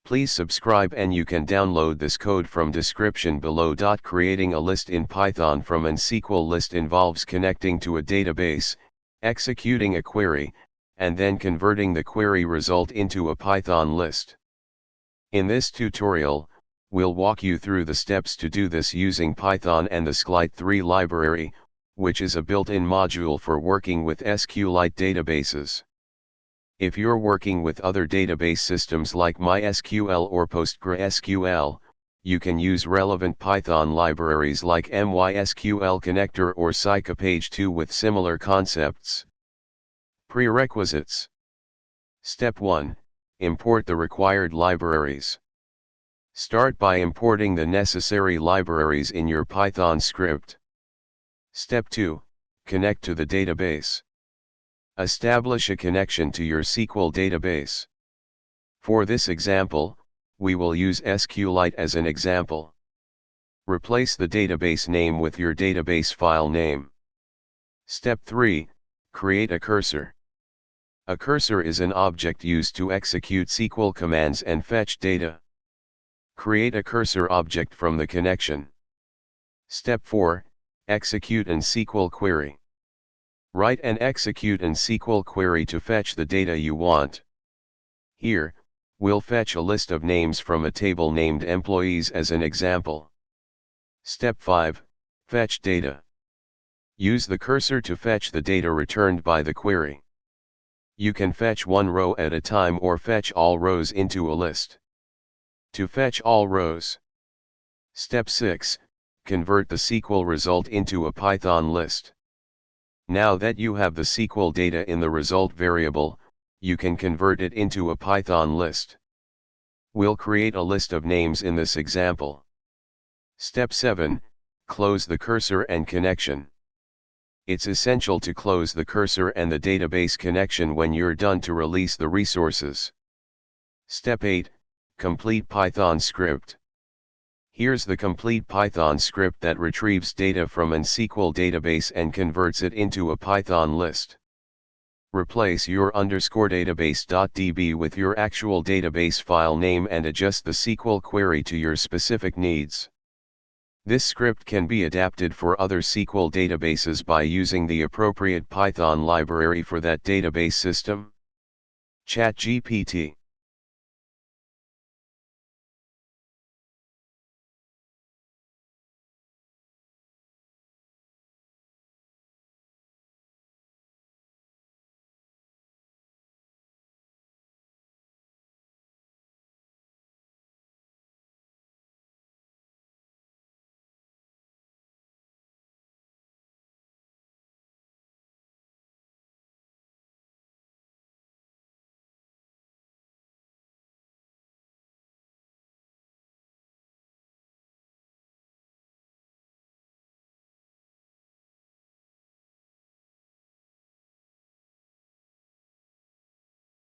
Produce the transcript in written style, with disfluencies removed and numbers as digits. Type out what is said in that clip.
Please subscribe and you can download this code from description below. Creating a list in Python from an SQL list involves connecting to a database, executing a query, and then converting the query result into a Python list. In this tutorial, we'll walk you through the steps to do this using Python and the SQLite 3 library, which is a built-in module for working with SQLite databases. If you're working with other database systems like mysql or PostgreSQL, you can use relevant Python libraries like mysql-connector or mysql-page2 with similar concepts. Prerequisites. Step 1. Import the required libraries. Start by importing the necessary libraries in your Python script. Step 2. Connect to the database. Establish a connection to your SQL database. For this example, we will use SQLite as an example. Replace the database name with your database file name. Step 3. Create a cursor. A cursor is an object used to execute SQL commands and fetch data. Create a cursor object from the connection. Step 4. Execute an SQL query. Write and execute an SQL query to fetch the data you want. Here, we'll fetch a list of names from a table named employees as an example. Step 5. Fetch data. Use the cursor to fetch the data returned by the query. You can fetch one row at a time or fetch all rows into a list. To fetch all rows. Step 6. Convert the SQL result into a Python list. Now that you have the SQL data in the result variable, you can convert it into a Python list. We'll create a list of names in this example. Step 7. Close the cursor and connection. It's essential to close the cursor and the database connection when you're done to release the resources. Step 8. Complete Python script. Here's the complete Python script that retrieves data from an SQL database and converts it into a Python list. Replace your _database.db with your actual database file name and adjust the SQL query to your specific needs. This script can be adapted for other SQL databases by using the appropriate Python library for that database system. ChatGPT.